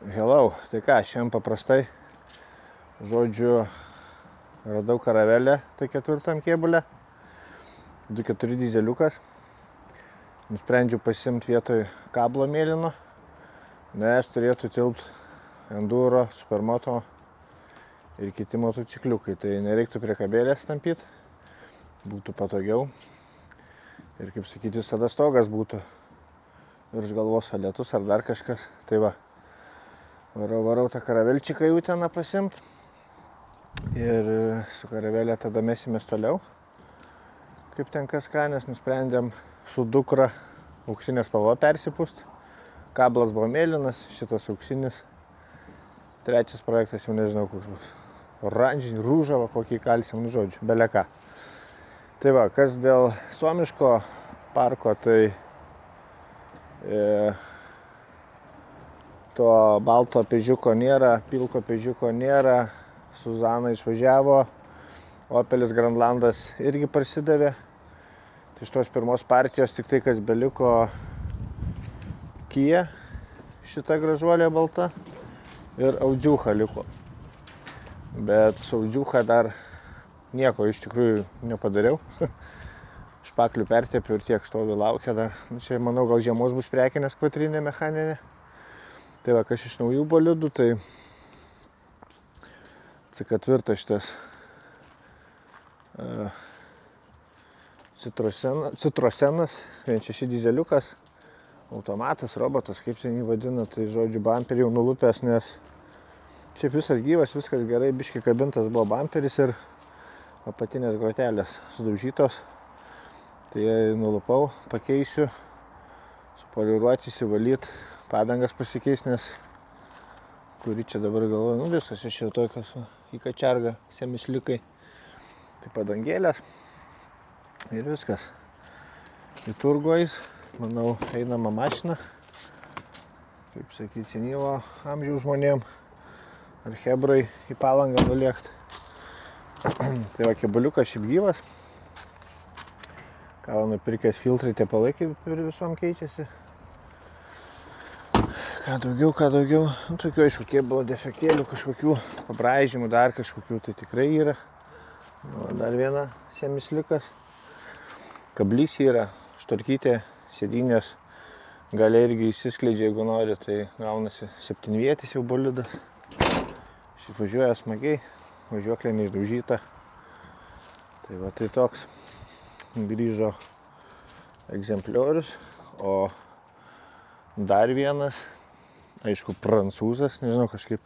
Hello, tai ką, šiandien paprastai, žodžiu, radau karavelę, tai 4 kėbulę, 2.4 dizeliukas, nusprendžiau pasimti vietoj kablo mėlyno, nes turėtų tilpti enduro, supermoto ir kiti motocikliukai, tai nereiktų prie kabelės tampyti, būtų patogiau ir, kaip sakyti, visada stogas būtų virš galvos lietus ar dar kažkas, tai va. Varau tą karavelčiką jau ten pasimt ir su karavelė tada mesimės toliau, kaip ten kas ką, nes nusprendėm su dukra auksinę spalvą persipūst. Kablas buvo mėlynas, šitas auksinis. Trečias projektas jau nežinau koks bus. Oranžinį, rūžavą, kokį kalsim, nu žodžiu, beleka. Tai va, kas dėl suomiško parko, tai to balto pežiuko nėra, pilko pežiuko nėra, Suzana išvažiavo, Opelis Grandlandas irgi parsidavė. Tai iš tos pirmos partijos tik tai, kas beliko Kia, šita gražuolė balta, ir Audziucha liko. Bet su Audziucha dar nieko iš tikrųjų nepadariau. Špaklių pertepiau ir tiek stovi laukia dar. Čia, manau, gal žiemos bus prekinės kvatrinė mechaninė. Tai va, kas iš naujų bolidų, tai C4 šitas Citrosenas, 1.6 dizeliukas, automatas, robotas, kaip ten jį vadina, tai žodžiu, bamperį jau nulupęs, nes šiaip visas gyvas, viskas gerai, biški kabintas buvo bamperis ir apatinės grotelės sudaužytos. Tai nulupau, pakeisiu, supoliruoti, įsivalyti, padangas pasikeis, nes kuri čia dabar galvoju, nu viskas iš jau tokios į kačergą semislikai. Tai padangėlės ir viskas. Į turguojais, manau, einama mašina, kaip sakyti, senyvo amžiaus žmonėm ar hebrai į Palangą nulėkt. Tai va, kėbuliukas šiaip gyvas. Ką nupirkęs filtrai, tie palaikai ir visom keičiasi. Ką daugiau, nu, tokių aišku kėbulo defektėlių, kažkokių pabraižymų, dar kažkokių, tai tikrai yra. Nu, dar viena semislikas. Kablys yra, štorkytė, sėdynės, galia irgi įsiskleidžia, jeigu nori, tai gaunasi 7-vietis jau bolidas. Šiaip važiuoja smagiai, važiuoklė neišdaužyta. Tai va, tai toks grįžo egzempliorius, o dar vienas, aišku, prancūzas, nežinau, kažkaip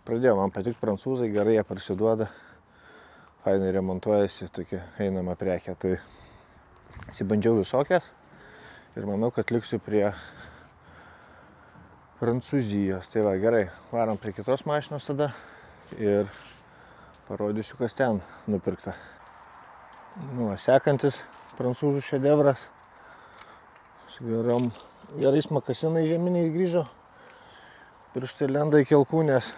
pradėjo man patikti prancūzai, gerai jie parsiduoda, fainai remontuojasi, tokia einama prekė, tai įsibandžiau visokias ir manau, kad liksiu prie Prancūzijos. Tai va, gerai, varom prie kitos mašinos tada ir parodysiu, kas ten nupirkta. Nu, sekantis prancūzų šedevras su gerais makasinais žeminiais grįžo. Pirštai lenda iki alkūnės,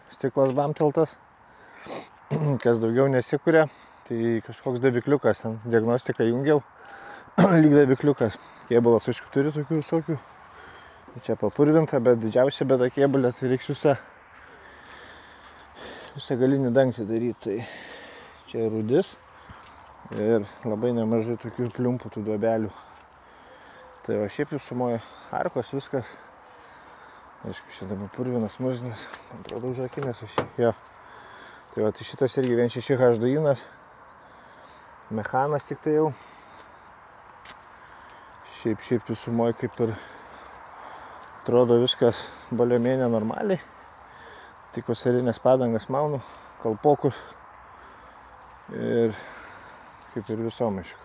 stiklas bamteltas, kas daugiau nesikuria, tai kažkoks davikliukas, diagnostiką jungiau, lyg davikliukas. Kėbulas, aišku, turi tokių visokių, čia papurvinta, bet didžiausia bėda kėbulė, tai reiks visą galinį dangtį daryti. Tai čia rūdis ir labai nemažai tokių pliumpų, tų duobelių. Tai va, šiaip visumoje arkos, viskas. Aišku, šitą purvinas muzinas, man atrodo, užrakinės aš jo. Tai va, tai šitas irgi 1.6 HDI-nas, mechanas tik tai jau. Šiaip visumoje kaip ir atrodo viskas baliomėnė normaliai. Tik vasarinės padangas maunu, kalpokus ir kaip ir visom, aišku.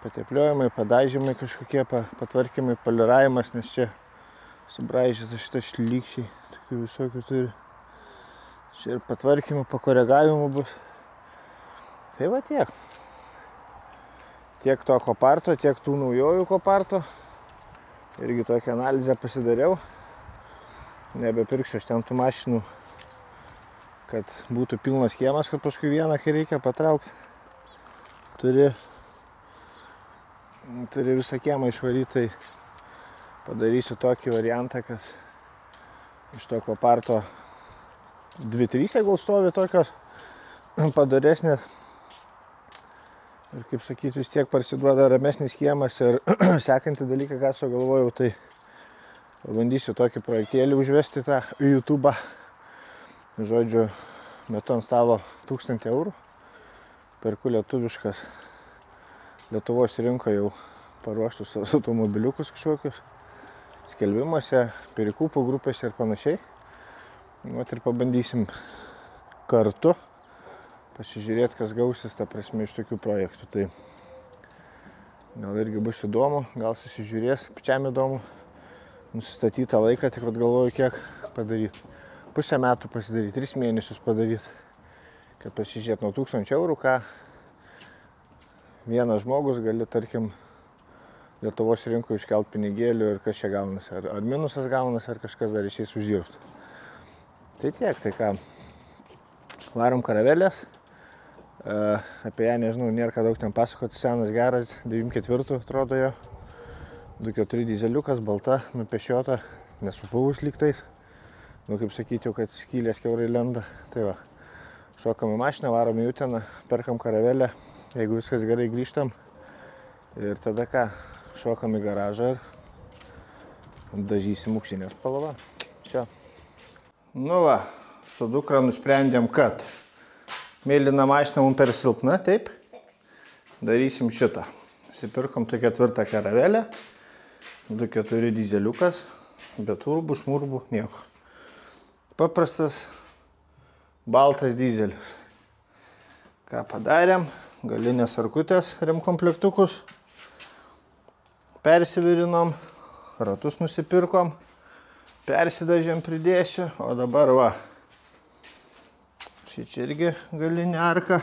Patepliojimai, padažymai kažkokie, patvarkymai, poliravimas, nes čia subraižytas šitas šlykščiai, tokių visokių turi. Čia ir patvarkymų, pakoregavimų bus. Tai va tiek. Tiek to koparto, tiek tų naujojų koparto. Irgi tokią analizę pasidariau. Nebepirksiu aš ten tų mašinų, kad būtų pilnas kiemas, kad paskui vieną, kai reikia patraukti. Turi visą kiemą išvaryti, tai padarysiu tokį variantą, kad Iš to koparto 2-3 gal stovi tokios padaresnės. Ir kaip sakyti, vis tiek parsiduoda ramesnis kiemas. Ir sekantį dalyką, ką sugalvojau, tai pabandysiu tokį projektėlį užvesti tą YouTube'ą. Žodžiu, metu ant stalo 1000 eurų. Perku lietuviškas Lietuvos rinkoje jau paruoštus automobiliukus kažkokius. Skelbimuose, perikūpų grupėse ir panašiai. Vat ir pabandysim kartu pasižiūrėti, kas gausis, ta prasme, iš tokių projektų. Tai gal irgi bus įdomu, gal susižiūrės, pačiam įdomu nusistatytą laiką, tik galvoju, kiek padaryti. Pusę metų pasidaryti, 3 mėnesius padaryti, kad pasižiūrėti nuo 1000 eurų, ką vienas žmogus gali, tarkim, Lietuvos rinkoje iškelt pinigėlių ir kas čia gaunasi. Ar minusas gaunasi, ar kažkas dar išeis uždirbti. Tai tiek, tai ką, varom karavelės. Apie ją, nežinau, nėra ką daug ten pasakoti, senas geras, 94 atrodo jo. 2.4 dizeliukas, balta, nupešiota, nesupuvus lygtais. Nu, kaip sakyti, jau kad skylės kiaurai lenda. Tai va, šokam į mašiną, varom į Uteną, perkam karavelę. Jeigu viskas gerai, grįžtam. Ir tada ką, šokam į garažą ir dažysim auksinę spalvą. Čia. Nu va, su dukra nusprendėm, kad mėlyna mašina mums per silpna, taip? Darysim šitą. Nusipirkom tą 4 karavelę, 2.4 dizeliukas, be turbų, šmurbų, nieko. Paprastas baltas dizelis. Ką padarėm? Galinės arkutės, remkomplektukus. Persivirinom, ratus nusipirkom, persidažėm, pridėsiu, o dabar va, šičia irgi galinė arka,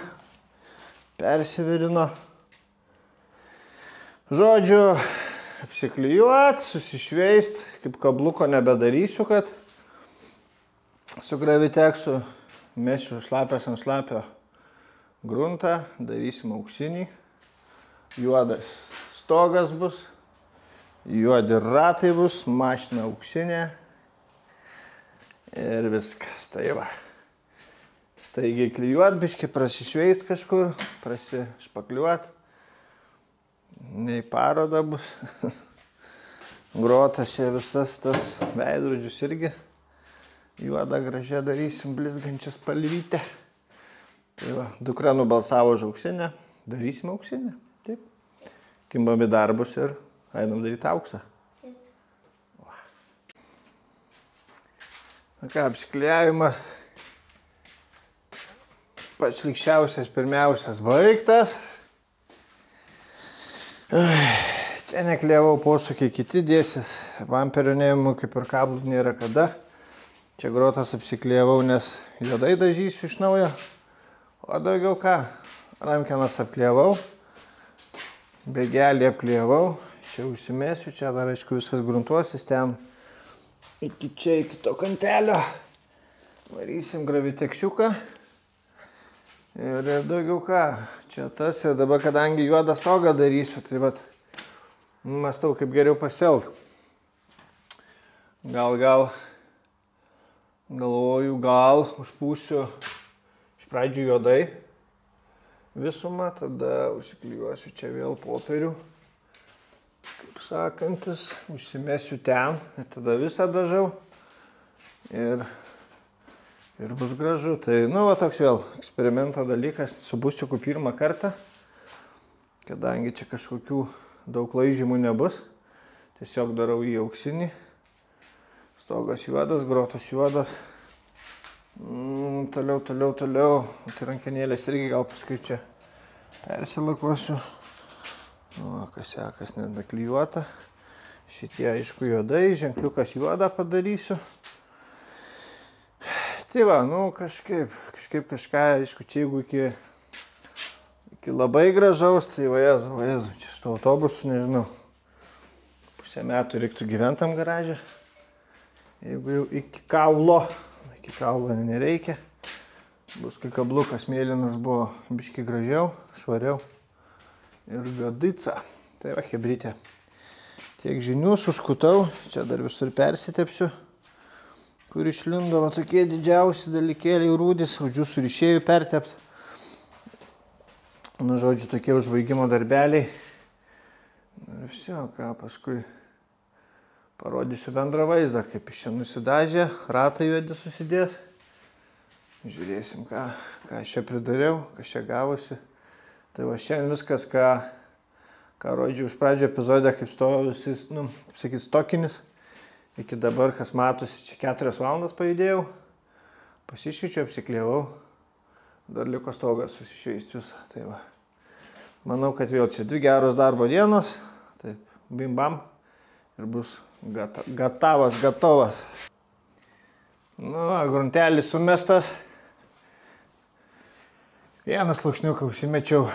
persivirino. Žodžiu, apsiklijuot, susišveist, kaip kabluko nebedarysiu, kad su graviteksu mesiu šlapės ant šlapio gruntą, darysim auksinį, juodas stogas bus. Juodi ratai bus, mašina auksinė ir viskas, tai va. Staigiai klijuot, biškį prasišveist kažkur, prasišpakliuot. Nei paroda bus. Grotas čia visas tas veidrodžius irgi. Juodą gražią darysim, blizgančią spalvytę. Tai va, dukra nubalsavo už auksinę, darysim auksinę, taip. Kimbam į darbus ir einam daryti auksą. Na ką, apsiklijavimas pats likščiausias, pirmiausias baigtas. Čia neklijavau posūkiai, kiti dėsis. Bamperio neėmų, kaip ir kablų nėra kada. Čia grotas apsiklijavau, nes juodai dažysiu iš naujo. O daugiau ką, rankenas apklijavau, bėgelį apklijavau. Čia užsimėsiu, čia dar aišku viskas gruntuosis ten iki čia, iki to kantelio. Varysim graviteksiuką ir daugiau ką, čia tas ir dabar, kadangi juodą stogą darysiu, tai vat mąstau, kaip geriau pasielgti. Galvoju, užpūsiu iš pradžių juodai visumą, tada užsiklijuosiu čia vėl popierių. Kaip sakantis, užsimesiu ten ir tada visą dažau ir bus gražu. Tai, nu, va toks vėl eksperimento dalykas, su busiuku pirmą kartą, kadangi čia kažkokių daug laižymų nebus, tiesiog darau į auksinį, stogas juodas, grotos juodas, toliau, tai rankenėlės irgi gal paskui čia persilakuosiu. O, kas nedaklijuota. Šitie, aišku, juodai, ženkliukas juodą padarysiu. Tai va, nu, kažkaip kažką, aišku, čia jeigu iki labai gražaus, tai va, jezu, čia su autobusu, nežinau, pusę metų reiktų gyventam garaže. Jeigu jau iki kaulo nereikia. Bus kai kablukas mėlynas buvo biški gražiau, švariau. Ir gadica. Tai va, hebrytė. Tiek žinių suskutau. Čia dar visur persitepsiu. kur išlindo va tokie didžiausi dalykėliai rūdys, žodžiu, su ryšėjų pertept. Nu, žodžiu, tokie užbaigimo darbeliai. Ir viso, ką paskui parodysiu bendrą vaizdą, kaip iš čia nusidažė, ratą juodį susidės. Žiūrėsim, ką aš čia pridariau, kas čia gavosi. Tai va šiandien viskas, ką rodžiau iš pradžio epizodę, kaip stojo visi, kaip sakyt, stokinis. Iki dabar, kas matosi, čia 4 valandas pajudėjau, pasišvyčiau, apsikliavau, dar liko stogas susišveisti visą. Tai va, manau, kad vėl čia 2 geros darbo dienos, taip, bim bam, ir bus gatovas. Nu, gruntelis sumestas. Vieną sluoksniuką užsimečiau,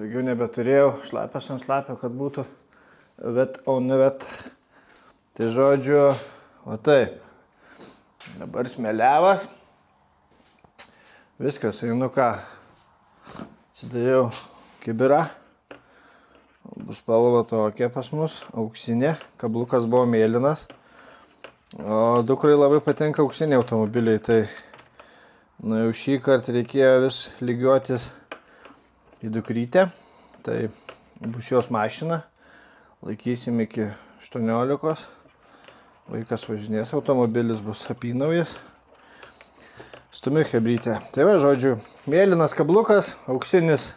daugiau nebeturėjau, šlapės ant šlapio, kad būtų vet, o ne vet. Tai žodžiu, o taip, dabar smeliavas, viskas, einu ką, atsidariau kibirą, bus spalva tokia pas mus, auksinė, kablukas buvo mėlynas, o dukrai labai patinka auksiniai automobiliai, tai nu jau šį kartą reikėjo vis lygiuotis į dukrytę, tai bus jos mašina, laikysim iki 18, vaikas važinės, automobilis bus apynaujas, stumiu hebrytę. Tai va, žodžiu, mėlynas kablukas, auksinis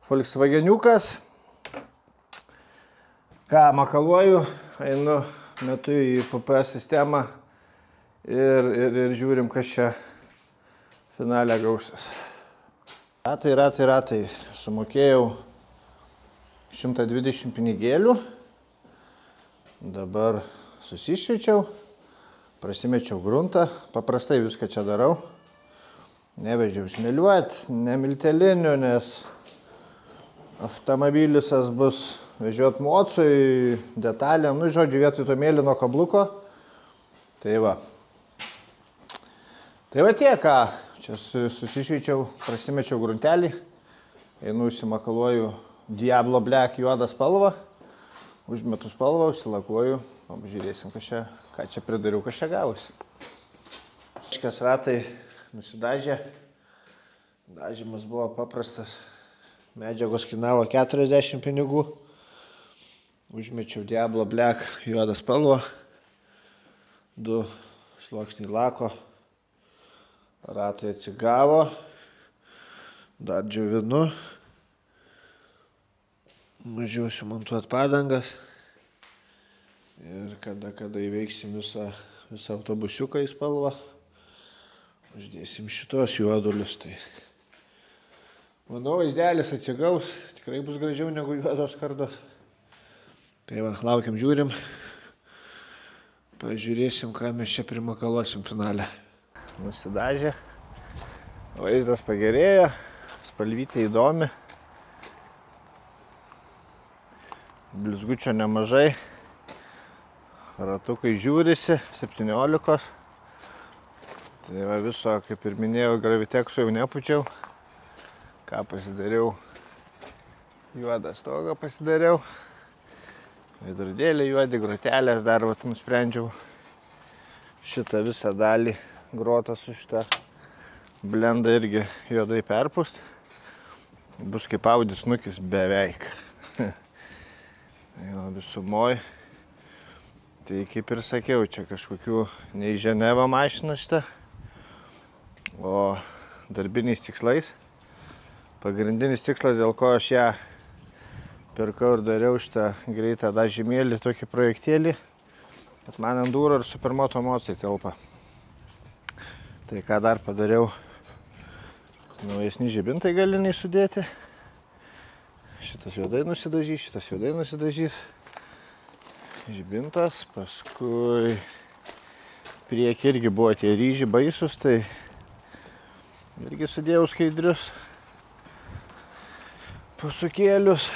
Volkswageniukas, ką makaluoju, einu metu į PPS sistemą ir žiūrim, kas čia finale gausis. Ratai. Sumokėjau 120 pinigėlių. Dabar susišveičiau, prasimečiau gruntą. Paprastai viską čia darau. Nevežiau smėliuoti, ne milteliniu, nes automobilis bus vežiot mocui, detalėm. Nu, žodžiu, vietoj to mėlyno kabluko. Tai va. Tai va tiek, ką. Čia susišveičiau, prasimečiau gruntelį, einu užsimakaluoju Diablo Black juodą spalvą, užmetu spalvą, užsilakuoju, pažiūrėsim, ką čia pridariau, kas čia gavosi. Šikas ratai nusidažė, dažymas buvo paprastas, medžiagos kainavo 40 pinigų, užmečiau Diablo Black juodą spalvą, 2 sluoksniai lako. Ratai atsigavo, dar džiovinu, mažiausiu montuoti padangas ir kada įveiksim visą autobusiuką į spalvą, uždėsim šitos juodulius. Tai manau, vaizdelis atsigaus, tikrai bus gražiau negu juodos kardos. Tai va, laukiam, žiūrim, pažiūrėsim, ką mes čia primakaluosim finale. Nusidažė, vaizdas pagerėjo, spalvytė įdomi, blizgučio nemažai, ratukai žiūrisi, 17, tai va viso, kaip ir minėjau, Gravitexu jau nepučiau, ką pasidariau, juodą stogą pasidariau, veidrodėlį juodį, grotelės dar vat nusprendžiau šitą visą dalį grotą su šitą blendą irgi juodai perpūst. Bus kaip Audi snukis beveik. Jo, visumoj. Tai kaip ir sakiau, čia kažkokių ne į Ženevą mašina šitą, o darbiniais tikslais. Pagrindinis tikslas, dėl ko aš ją pirkau ir dariau šitą greitą dažymėlį, tokį projektėlį, kad man enduro ir supermoto emocijai telpa. Tai ką dar padariau, naujesni žibintai galiniai sudėti. Šitas juodai nusidažys, šitas juodai nusidažys. Žibintas, paskui prieki irgi buvo tie ryžiai baisus, tai irgi sudėjau skaidrius pasukėlius.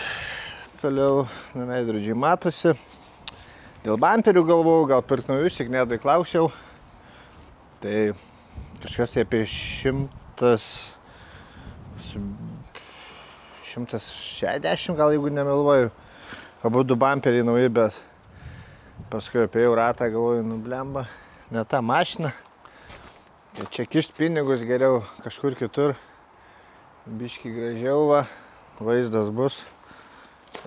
Toliau veidrodžiai matosi. Dėl bamperių galvojau, gal pirkt naujus, Ignedui klausiau. Tai kažkas tai apie 160 gal, jeigu nemeluoju. Abudu bamperiai nauji, bet paskui apėjau ratą, galvoju, nublemba. ne ta mašina. Tai čia kišt pinigus geriau kažkur kitur. Biški gražiau va, vaizdas bus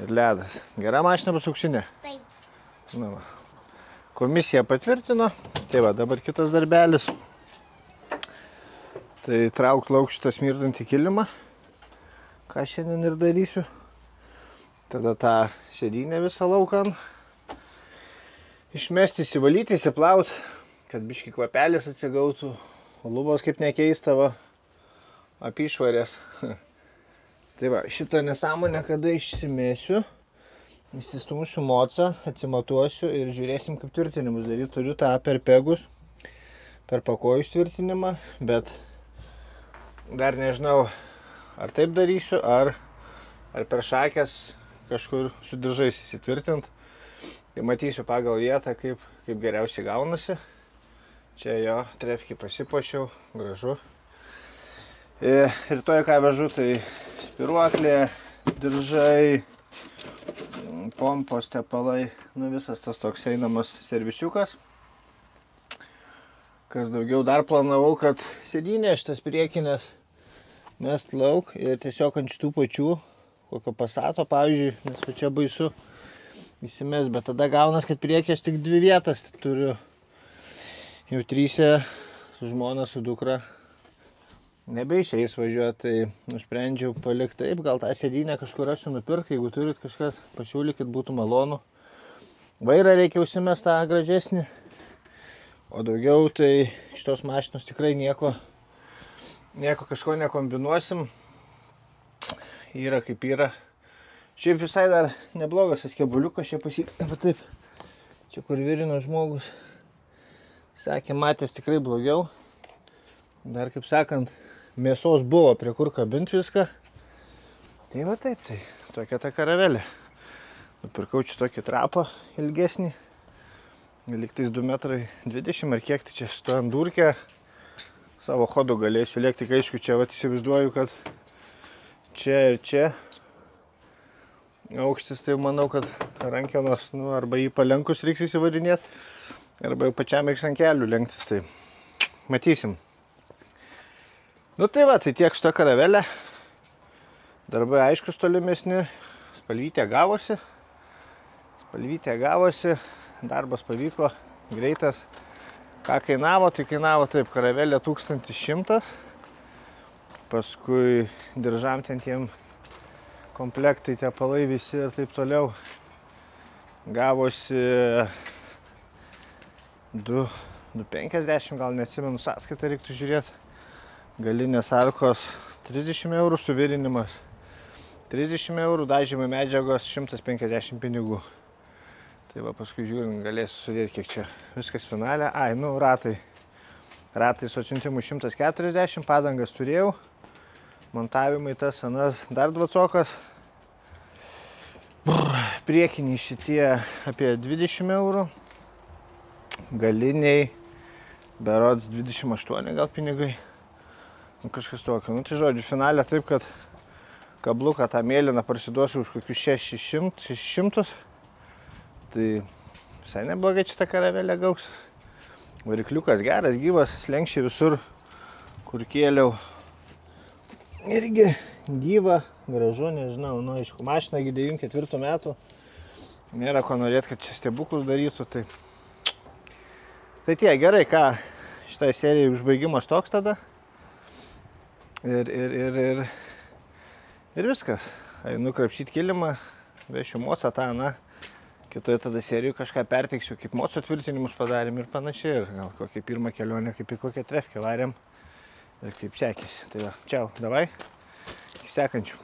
ir ledas. Gera mašina bus auksinė? Taip. Na va. Komisija patvirtino. Tai va, dabar kitas darbelis. Tai trauk lauk šitą smirdantį kilimą. Ką šiandien ir darysiu. Tada tą sėdynę visą laukan išmesti, įsivalyti, įsiplaut, kad biški kvapelis atsigautų. O lubos kaip nekeista va, apyšvarės. Tai va, šitą nesąmonę kada išsimėsiu, įsistumusiu mocą, atsimatuosiu ir žiūrėsim, kaip tvirtinimus daryti. Turiu tą per pegus, per pakojus tvirtinimą, bet dar nežinau, ar taip darysiu, ar per šakės kažkur su diržais įsitvirtint. Tai matysiu pagal vietą, kaip geriausiai gaunasi. Čia jo trefkį pasipuošiau, gražu. Ir toje ką vežu, tai spiruoklė, diržai, pompos, tepalai, nu visas tas toks einamas servisiukas. Kas daugiau dar planavau, kad sėdynė šitas priekinės mest lauk ir tiesiog ant šitų pačių, kokio Passato, pavyzdžiui, nes čia baisu įsimes, bet tada gaunas, kad priekį aš tik 2 vietas turiu. Jau 3 su žmona, su dukra nebeišeis važiuoti, tai nusprendžiau palikti taip, gal tą sėdynę kažkur rasiu nupirkti, jeigu turit kažkas, pasiūlykit, būtų malonu. Vairą reikia užsimest tą gražesnį, o daugiau tai šitos mašinos tikrai nieko kažko nekombinuosim. Yra kaip yra. Šiaip visai dar neblogas tas kebuliukas, čia taip, čia kur virino žmogus. Sakė, matęs tikrai blogiau. Dar kaip sakant, mėsos buvo prie kur kabint viską. Tai va taip, tai tokia ta karavelė. Nupirkau čia tokį trapą ilgesnį. Liktais 2,20 m ar kiek, tai čia stojant durkę. Savo chodu galėsiu lėkti, kai aišku, čia vat įsivaizduoju, kad čia ir čia aukštis, tai manau, kad rankenos, nu, arba jį palenkus reiks įsivadinėti, arba jau pačiam reiks ant kelių lenktis, tai matysim. Nu tai va, tai tiek šitą karavelę. Darbai aiškus tolimesni, spalvytė gavosi, darbas pavyko, greitas. Ką kainavo, tai kainavo taip, karavelė 1100, paskui diržam ten tiem komplektai, tepalai visi ir taip toliau. Gavosi 2,50, gal neatsimenu, sąskaitą reiktų žiūrėti. Galinės arkos 30 eurų, suvirinimas 30 eurų, dažymo medžiagos 150 pinigų. Tai va, paskui žiūrint, galėsiu sudėti, kiek čia viskas finale. Ai, nu, ratai su atsiuntimu 140, padangas turėjau. Montavimai tas, anas, dar dvacokas. Priekiniai šitie apie 20 eurų. Galiniai, berods 28 gal pinigai. Nu, kažkas tokio. Nu, tai žodžiu, finale taip, kad kabluką tą mėlyną parsiduosiu už kokius 600. Tai visai neblogai čia ta karavelė gaus. Varikliukas geras, gyvas, slenkščiai visur, kur kėliau. Irgi gyva, gražu, nežinau, nu aišku, mašina 94 metų. Nėra ko norėti, kad čia stebuklus darytų. Tai tie, gerai, ką šitai serijai užbaigimas toks tada. Ir viskas. Einu krapšyti kilimą, vešiu mocą tą, na. Kitoje tada serijų kažką perteiksiu, kaip moco tvirtinimus padarėm ir panašiai. Ir gal kokią pirmą kelionę, kaip į kokią trefkę varėm ir kaip sekėsi. Tai va, čiau, davai, iki sekančių.